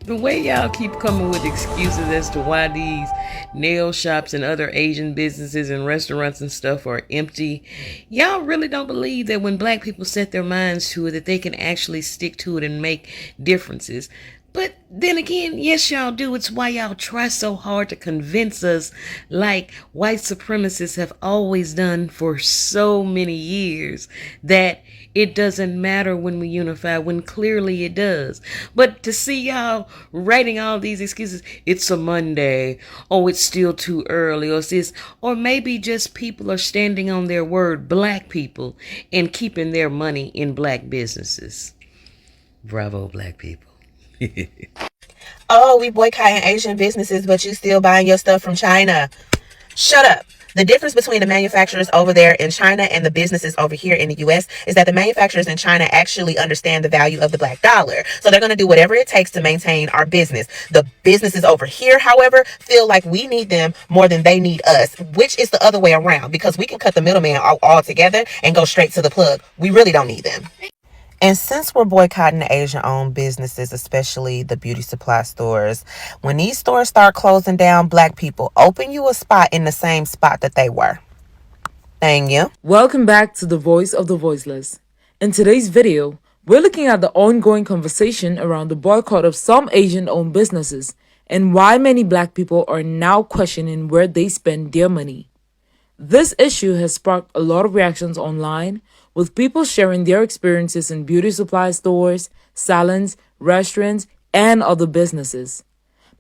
The way y'all keep coming with excuses as to why these nail shops and other Asian businesses and restaurants and stuff are empty, y'all really don't believe that when black people set their minds to it, that they can actually stick to it and make differences. But then again, yes, y'all do. It's why y'all try so hard to convince us, like white supremacists have always done for so many years, that it doesn't matter when we unify, when clearly it does. But to see y'all writing all these excuses, it's a Monday, oh, it's still too early, or this, or maybe just people are standing on their word, black people, and keeping their money in black businesses. Bravo, black people. Oh, we boycotting Asian businesses, but you still buying your stuff from China. Shut up. The difference between the manufacturers over there in China and the businesses over here in the U.S. is that the manufacturers in China actually understand the value of the black dollar. So they're going to do whatever it takes to maintain our business. The businesses over here, however, feel like we need them more than they need us, which is the other way around, because we can cut the middleman all together and go straight to the plug. We really don't need them. And since we're boycotting the Asian-owned businesses, especially the beauty supply stores, when these stores start closing down, black people, open you a spot in the same spot that they were. Thank you. Welcome back to the Voice of the Voiceless. In today's video, we're looking at the ongoing conversation around the boycott of some Asian-owned businesses and why many black people are now questioning where they spend their money. This issue has sparked a lot of reactions online, with people sharing their experiences in beauty supply stores, salons, restaurants, and other businesses.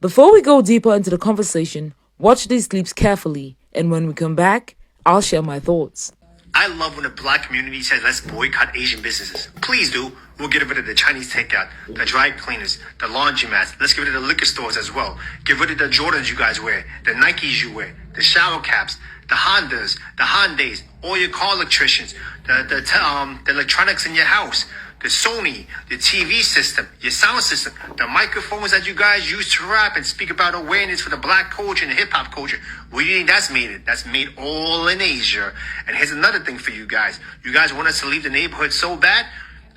Before we go deeper into the conversation, watch these clips carefully, and when we come back, I'll share my thoughts. I love when the black community says, let's boycott Asian businesses. Please do. We'll get rid of the Chinese takeout, the dry cleaners, the laundromats. Let's get rid of the liquor stores as well. Get rid of the Jordans you guys wear, the Nikes you wear, the shower caps, the Hondas, the Hyundais, all your car electricians, the electronics in your house, the Sony, the TV system, your sound system, the microphones that you guys use to rap and speak about awareness for the black culture and the hip hop culture. Where do you think that's made? That's made all in Asia. And here's another thing for you guys. You guys want us to leave the neighborhood so bad?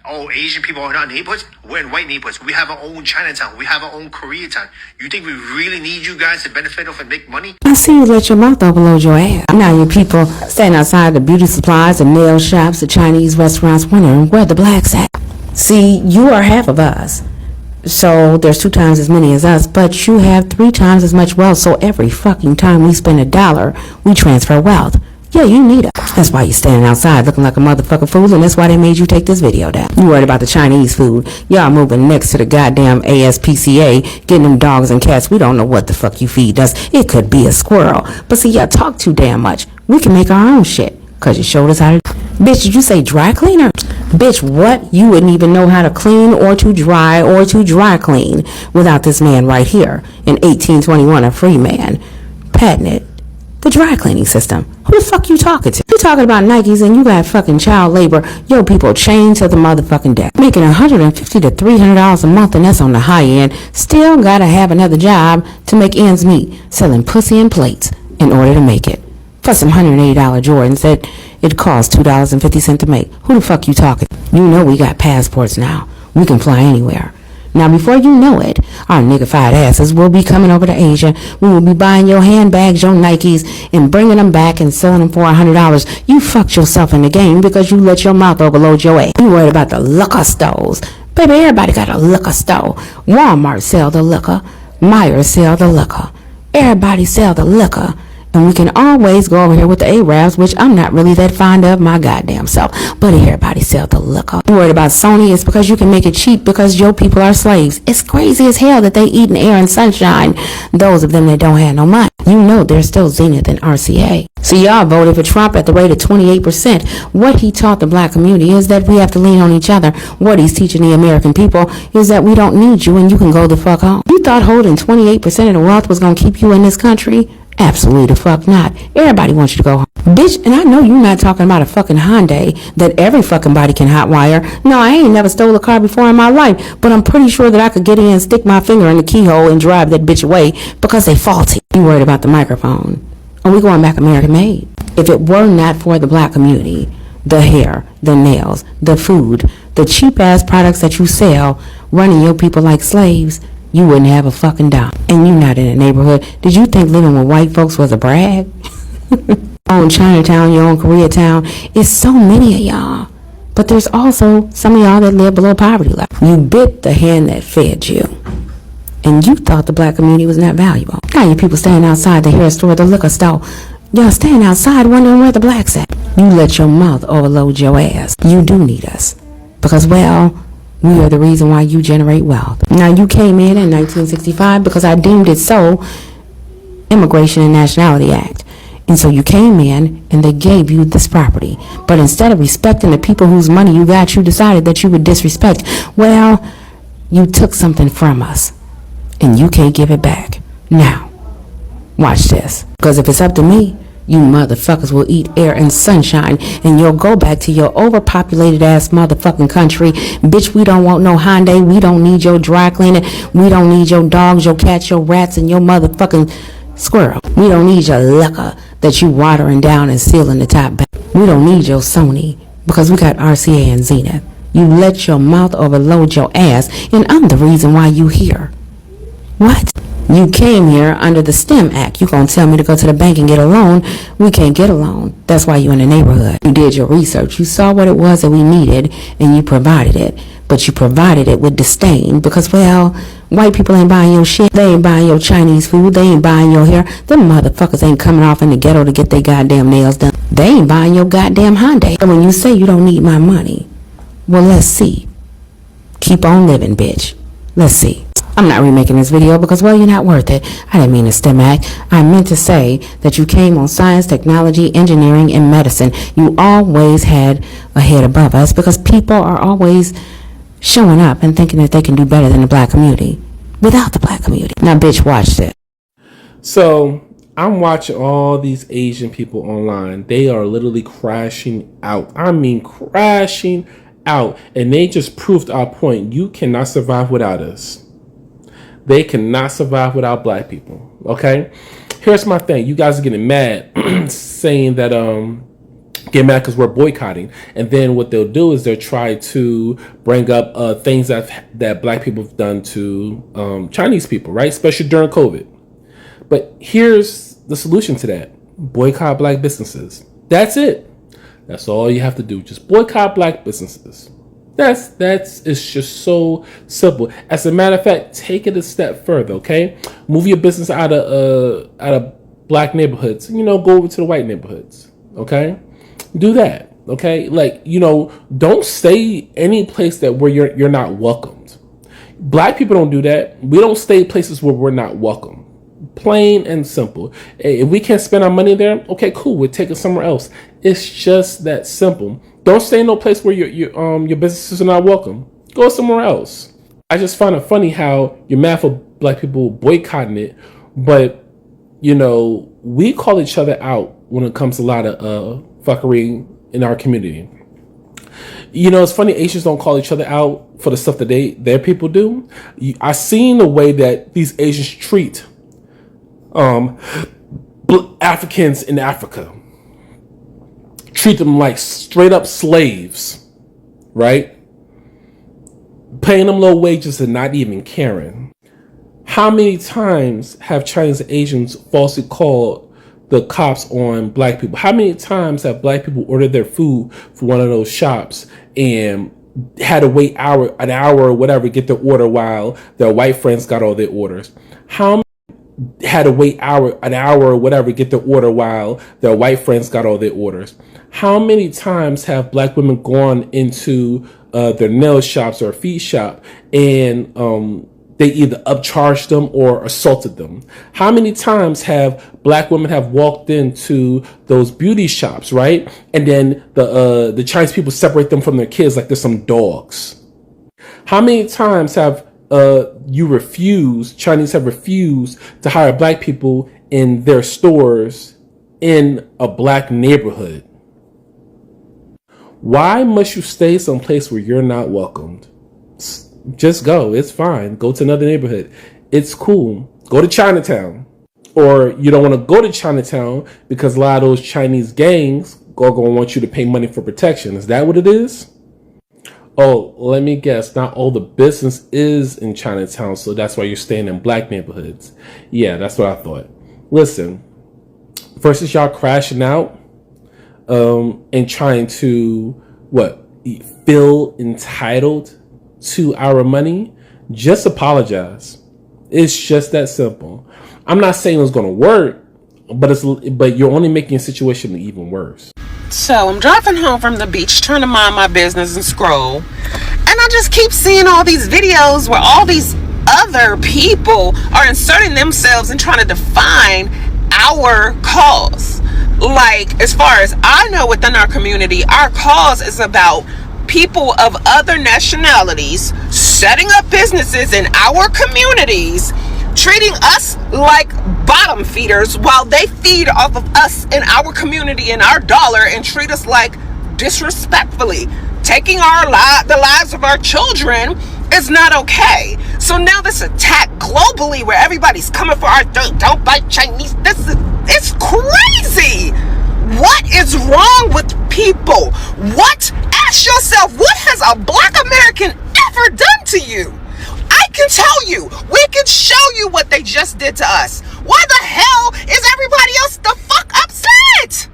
Oh, Asian people are not neighborhoods? We're in white neighborhoods. We have our own Chinatown. We have our own Koreatown. You think we really need you guys to benefit off and make money? I see you let your mouth overload your ass. Now you people standing outside the beauty supplies, the nail shops, the Chinese restaurants wondering where the blacks at. See, you are half of us. So there's 2 times as many as us, but you have 3 times as much wealth. So every fucking time we spend $1, we transfer wealth. Yeah, you need it. That's why you're standing outside looking like a motherfucking fool, and that's why they made you take this video down. You worried about the Chinese food. Y'all moving next to the goddamn ASPCA, getting them dogs and cats. We don't know what the fuck you feed us. It could be a squirrel. But see, y'all talk too damn much. We can make our own shit, because you showed us how to... Bitch, did you say dry cleaner? Bitch, what? You wouldn't even know how to clean or to dry clean without this man right here in 1821, a free man. Patented the dry cleaning system. Who the fuck you talking to? You talking about Nikes and you got fucking child labor. Yo, people chained to the motherfucking deck, making $150 to $300 a month, and that's on the high end. Still gotta have another job to make ends meet, selling pussy and plates in order to make it. For some $180 Jordans that it costs $2.50 to make. Who the fuck you talking? You know we got passports now. We can fly anywhere. Now, before you know it, our niggified asses will be coming over to Asia. We will be buying your handbags, your Nikes, and bringing them back and selling them for $100. You fucked yourself in the game because you let your mouth overload your ass. You worried about the liquor stores. Baby, everybody got a liquor store. Walmart sell the liquor. Myers sell the liquor. Everybody sell the liquor. And we can always go over here with the Arabs, which I'm not really that fond of my goddamn self. But everybody sell the liquor. You worried about Sony? It's because you can make it cheap because your people are slaves. It's crazy as hell that they eat in air and sunshine. Those of them that don't have no money. You know they're still Zenith and RCA. So y'all voted for Trump at the rate of 28%. What he taught the black community is that we have to lean on each other. What he's teaching the American people is that we don't need you and you can go the fuck home. You thought holding 28% of the wealth was going to keep you in this country? Absolutely the fuck not. Everybody wants you to go home. Bitch, and I know you're not talking about a fucking Hyundai that every fucking body can hotwire. No, I ain't never stole a car before in my life, but I'm pretty sure that I could get in and stick my finger in the keyhole and drive that bitch away because they faulty. You worried about the microphone? Are we going back American made? If it were not for the black community, the hair, the nails, the food, the cheap ass products that you sell, running your people like slaves, you wouldn't have a fucking dime. And you not in a neighborhood. Did you think living with white folks was a brag? Own Chinatown, your own Koreatown. It's so many of y'all. But there's also some of y'all that live below poverty level. You bit the hand that fed you. And you thought the black community was not valuable. Now you people standing outside the hair store, the liquor store. Y'all standing outside wondering where the blacks at. You let your mouth overload your ass. You do need us. Because, well, we are the reason why you generate wealth. Now you came in 1965 because I deemed it so, Immigration and Nationality Act. And so you came in and they gave you this property. But instead of respecting the people whose money you got, you decided that you would disrespect. Well, you took something from us and you can't give it back. Now, watch this. Because if it's up to me, you motherfuckers will eat air and sunshine and you'll go back to your overpopulated ass motherfucking country. Bitch, we don't want no Hyundai. We don't need your dry cleaning. We don't need your dogs, your cats, your rats, and your motherfucking squirrel. We don't need your liquor that you watering down and sealing the top back. We don't need your Sony because we got RCA and Zenith. You let your mouth overload your ass and I'm the reason why you here. What? You came here under the STEM Act. You gonna tell me to go to the bank and get a loan? We can't get a loan. That's why you in the neighborhood. You did your research. You saw what it was that we needed and you provided it. But you provided it with disdain because, well, white people ain't buying your shit. They ain't buying your Chinese food. They ain't buying your hair. Them motherfuckers ain't coming off in the ghetto to get their goddamn nails done. They ain't buying your goddamn Hyundai. And when you say you don't need my money, well, let's see. Keep on living, bitch. Let's see. I'm not remaking this video because, well, you're not worth it. I didn't mean to STEM act. I meant to say that you came on science, technology, engineering, and medicine. You always had a head above us because people are always showing up and thinking that they can do better than the black community without the black community. Now, bitch, watch this. So I'm watching all these Asian people online. They are literally crashing out. I mean, crashing out. And they just proved our point. You cannot survive without us. They cannot survive without black people. Okay? Here's my thing. You guys are getting mad saying that get mad because we're boycotting, and then what they'll do is they'll try to bring up things that black people have done to Chinese people, right? Especially during COVID. But here's the solution to that: boycott black businesses. That's it. That's all you have to do. Just boycott black businesses. It's just so simple. As a matter of fact, take it a step further. Okay, move your business out of black neighborhoods. You know, go over to the white neighborhoods. Okay. Do that, okay? Like, you know, don't stay any place that where you're not welcomed. Black people don't do that. We don't stay places where we're not welcome. Plain and simple. If we can't spend our money there, okay, cool. We'll take it somewhere else. It's just that simple. Don't stay in no place where your businesses are not welcome. Go somewhere else. I just find it funny how you're mad for black people boycotting it, but you know, we call each other out when it comes to a lot of fuckery in our community. You know, it's funny, Asians don't call each other out for the stuff that their people do. I seen the way that these Asians treat Africans in Africa. Treat them like straight up slaves, right? Paying them low wages and not even caring. How many times have Chinese and Asians falsely called the cops on black people? How many times have black people ordered their food from one of those shops and had to wait an hour or whatever to get their order while their white friends got all their orders? How many had to wait an hour or whatever to get their order while their white friends got all their orders? How many times have black women gone into their nail shops or a feet shop and they either upcharged them or assaulted them? How many times have black women have walked into those beauty shops, right? And then the Chinese people separate them from their kids like they're some dogs? How many times have Chinese have refused to hire black people in their stores in a black neighborhood? Why must you stay someplace where you're not welcomed? Just go. It's fine. Go to another neighborhood. It's cool. Go to Chinatown. Or you don't want to go to Chinatown because a lot of those Chinese gangs are going to want you to pay money for protection. Is that what it is? Oh, let me guess. Not all the business is in Chinatown, so that's why you're staying in black neighborhoods. Yeah, that's what I thought. Listen, versus y'all crashing out and trying to, feel entitled to our money, just apologize. It's just that simple. I'm not saying it's going to work, but you're only making a situation even worse. So I'm driving home from the beach, trying to mind my business and scroll. And I just keep seeing all these videos where all these other people are inserting themselves and trying to define our cause. Like, as far as I know, within our community, our cause is about people of other nationalities setting up businesses in our communities, treating us like bottom feeders while they feed off of us in our community and our dollar and treat us like disrespectfully. Taking the lives of our children is not okay. So now this attack globally where everybody's coming for our throat, don't buy Chinese, it's crazy. What is wrong with people? Ask yourself, what has a black American ever done to you? I can tell you, we can show you what they just did to us. Why the hell is everybody else the fuck upset?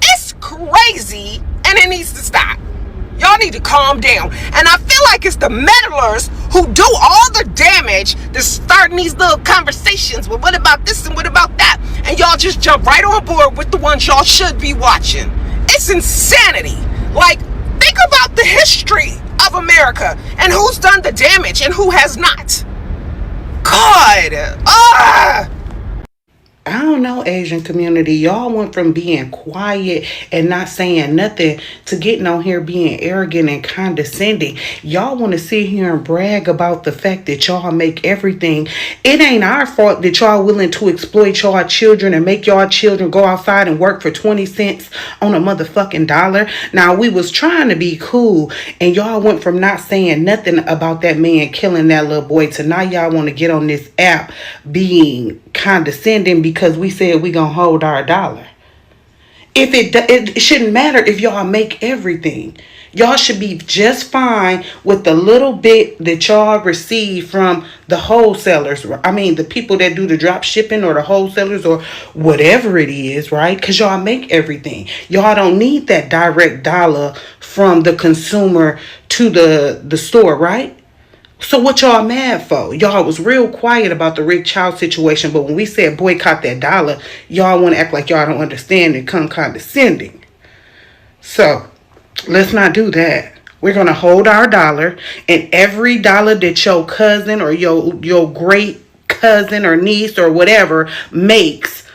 It's crazy and it needs to stop. Y'all need to calm down. And I feel like it's the meddlers who do all the damage that's starting these little conversations with what about this and what about that. And y'all just jump right on board with the ones y'all should be watching. It's insanity. Like, think about the history of America and who's done the damage and who has not. God. I don't know, Asian community. Y'all went from being quiet and not saying nothing to getting on here being arrogant and condescending. Y'all want to sit here and brag about the fact that y'all make everything. It ain't our fault that y'all willing to exploit y'all children and make y'all children go outside and work for 20 cents on a motherfucking dollar. Now, we was trying to be cool and y'all went from not saying nothing about that man killing that little boy to now y'all want to get on this app being condescending because we said we gonna hold our dollar. If it shouldn't matter if y'all make everything. Y'all should be just fine with the little bit that y'all receive from the wholesalers. I mean, the people that do the drop shipping or the wholesalers or whatever it is, right? Because y'all make everything. Y'all don't need that direct dollar from the consumer to the store, right? So what y'all mad for? Y'all was real quiet about the Rick Child situation, but when we said boycott that dollar, y'all want to act like y'all don't understand and come condescending. So let's not do that. We're going to hold our dollar, and every dollar that your cousin or your great cousin or niece or whatever makes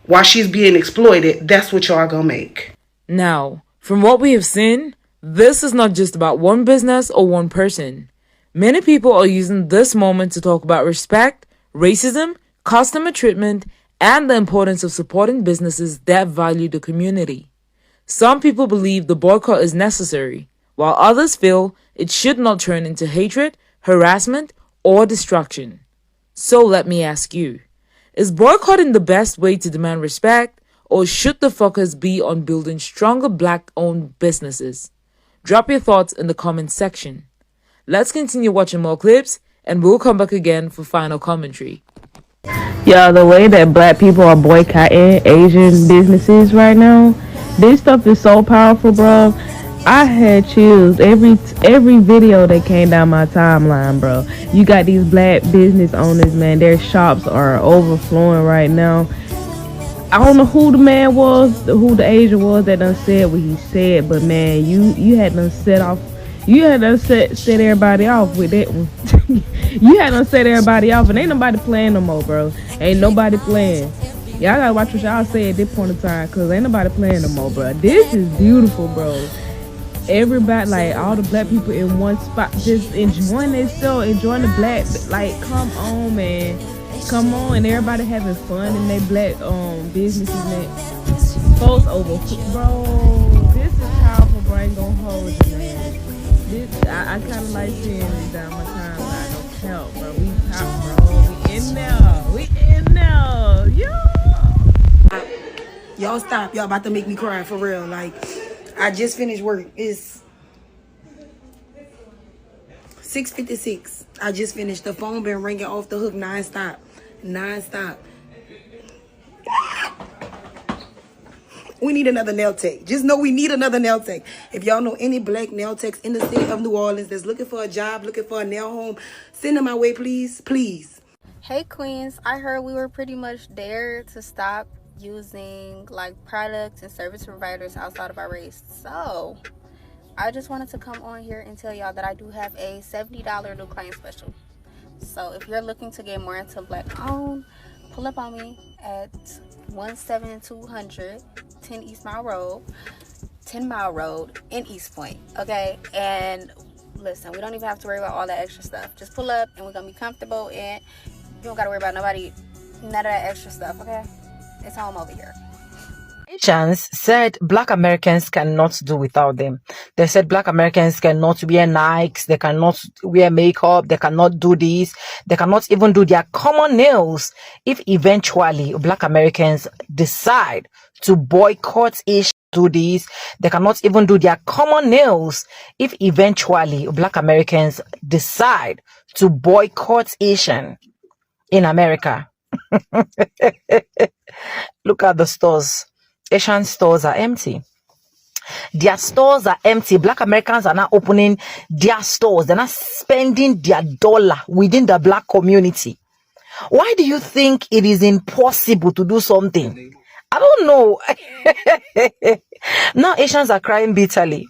while she's being exploited, that's what y'all going to make. Now, from what we have seen, this is not just about one business or one person. Many people are using this moment to talk about respect, racism, customer treatment, and the importance of supporting businesses that value the community. Some people believe the boycott is necessary, while others feel it should not turn into hatred, harassment, or destruction. So let me ask you, is boycotting the best way to demand respect, or should the focus be on building stronger black-owned businesses? Drop your thoughts in the comments section. Let's continue watching more clips, and we'll come back again for final commentary. Yeah, the way that black people are boycotting Asian businesses right now, this stuff is so powerful, bro. I had chills every video that came down my timeline, bro. You got these black business owners, man. Their shops are overflowing right now. I don't know who the man was, who the Asian was that done said what he said, but man, you had done set off. You had to set everybody off with that one. You had to set everybody off, and ain't nobody playing no more, bro. Ain't nobody playing. Y'all gotta watch what y'all say at this point in time, cause ain't nobody playing no more, bro. This is beautiful, bro. Everybody, like all the black people in one spot, just enjoying themselves, enjoying the black. Like, come on, man, come on, and everybody having fun in their black businesses, man. Folks over, bro. This is powerful, bro. I ain't gonna hold you, man. I kind of like seeing this down my timeline. Don't count, bro. We pop, bro. We in there. We in there. Yo. Y'all stop. Y'all about to make me cry for real. Like, I just finished work. 6:56. I just finished. The phone been ringing off the hook non-stop. Non-stop. We need another nail tech. Just know we need another nail tech. If y'all know any black nail techs in the city of New Orleans that's looking for a job, looking for a nail home, send them my way, please. Please. Hey Queens, I heard we were pretty much there to stop using like products and service providers outside of our race. So I just wanted to come on here and tell y'all that I do have a $70 new client special. So if you're looking to get more into black owned, pull up on me at 17200 10 East Mile Road, 10 Mile Road in East Point. Okay, and listen, we don't even have to worry about all that extra stuff. Just pull up and we're gonna be comfortable, and you don't gotta worry about none of that extra stuff. Okay, it's home over here. Asians said black Americans cannot do without them. They said black Americans cannot wear Nikes, they cannot wear makeup, they cannot do this, they cannot even do their common nails if eventually black Americans decide to boycott Asians. Do this, they cannot even do their common nails if eventually black Americans decide to boycott Asian in America. Look at the stores. Asian stores are empty. Their stores are empty. Black Americans are not opening their stores. They're not spending their dollar within the black community. Why do you think it is impossible to do something? I don't know. Now Asians are crying bitterly.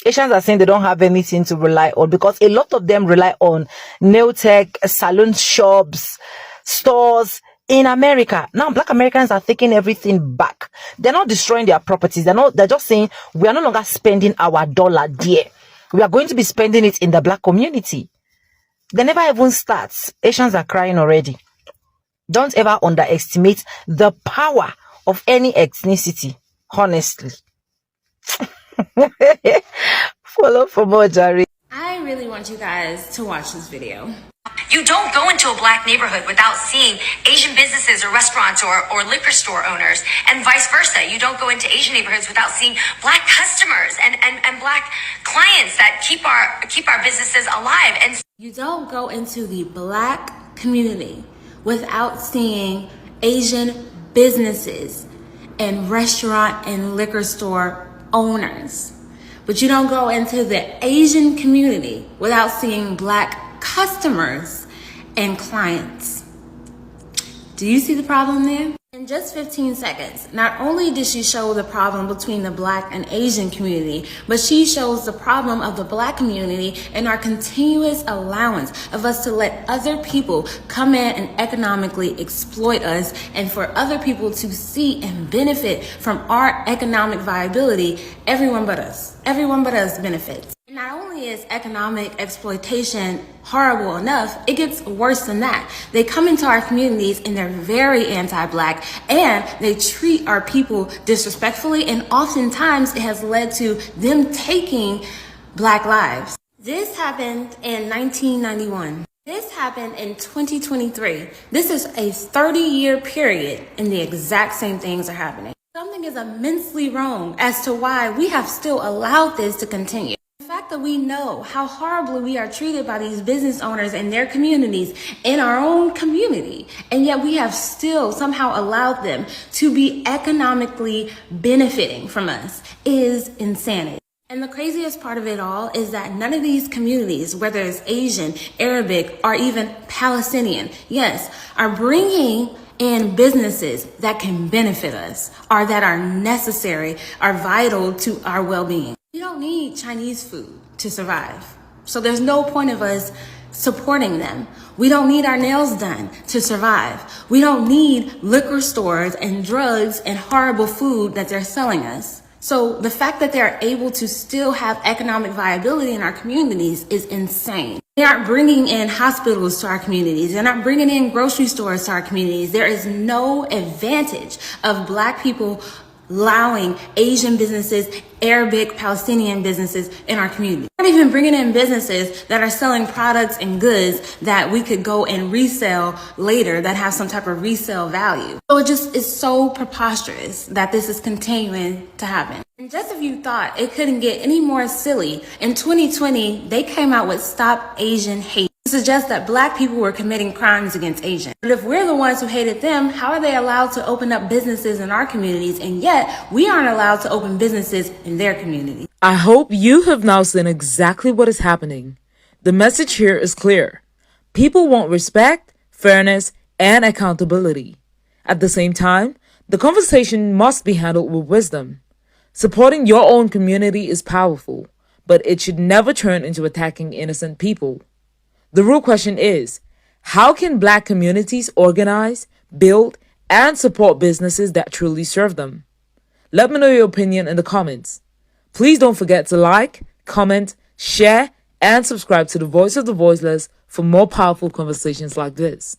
Asians are saying they don't have anything to rely on because a lot of them rely on nail tech, salon shops, stores in America. Now black Americans are taking everything back. They're not destroying their properties. They're just saying we are no longer spending our dollar there. We are going to be spending it in the black community. They never even start. Asians are crying already. Don't ever underestimate the power of any ethnicity, honestly. Follow for more, Jerry. I really want you guys to watch this video. You don't go into a black neighborhood without seeing Asian businesses or restaurants or liquor store owners, and vice versa. You don't go into Asian neighborhoods without seeing black customers and black clients that keep our businesses alive. And you don't go into the black community without seeing Asian businesses and restaurant and liquor store owners. But you don't go into the Asian community without seeing black customers and clients. Do you see the problem there? In just 15 seconds, not only did she show the problem between the black and Asian community, but she shows the problem of the black community and our continuous allowance of us to let other people come in and economically exploit us, and for other people to see and benefit from our economic viability. Everyone but us benefits. Not only is economic exploitation horrible enough, it gets worse than that. They come into our communities and they're very anti-black, and they treat our people disrespectfully, and oftentimes it has led to them taking black lives. This happened in 1991. This happened in 2023. This is a 30-year period and the exact same things are happening. Something is immensely wrong as to why we have still allowed this to continue. The fact that we know how horribly we are treated by these business owners and their communities in our own community, and yet we have still somehow allowed them to be economically benefiting from us, is insanity. And the craziest part of it all is that none of these communities, whether it's Asian, Arabic, or even Palestinian, yes, are bringing in businesses that can benefit us, or that are necessary, are vital to our well-being. We don't need Chinese food to survive. So there's no point of us supporting them. We don't need our nails done to survive. We don't need liquor stores and drugs and horrible food that they're selling us. So the fact that they're able to still have economic viability in our communities is insane. They aren't bringing in hospitals to our communities. They're not bringing in grocery stores to our communities. There is no advantage of black people allowing Asian businesses, Arabic, Palestinian businesses in our community. We're not even bringing in businesses that are selling products and goods that we could go and resell later that have some type of resale value. So it just is so preposterous that this is continuing to happen. And just if you thought it couldn't get any more silly, in 2020, they came out with Stop Asian Hate. Suggests that black people were committing crimes against Asians. But if we're the ones who hated them, how are they allowed to open up businesses in our communities, and yet we aren't allowed to open businesses in their community? I hope you have now seen exactly what is happening. The message here is clear. People want respect, fairness, and accountability. At the same time, the conversation must be handled with wisdom. Supporting your own community is powerful, but it should never turn into attacking innocent people. The real question is, how can black communities organize, build, and support businesses that truly serve them? Let me know your opinion in the comments. Please don't forget to like, comment, share, and subscribe to the Voice of the Voiceless for more powerful conversations like this.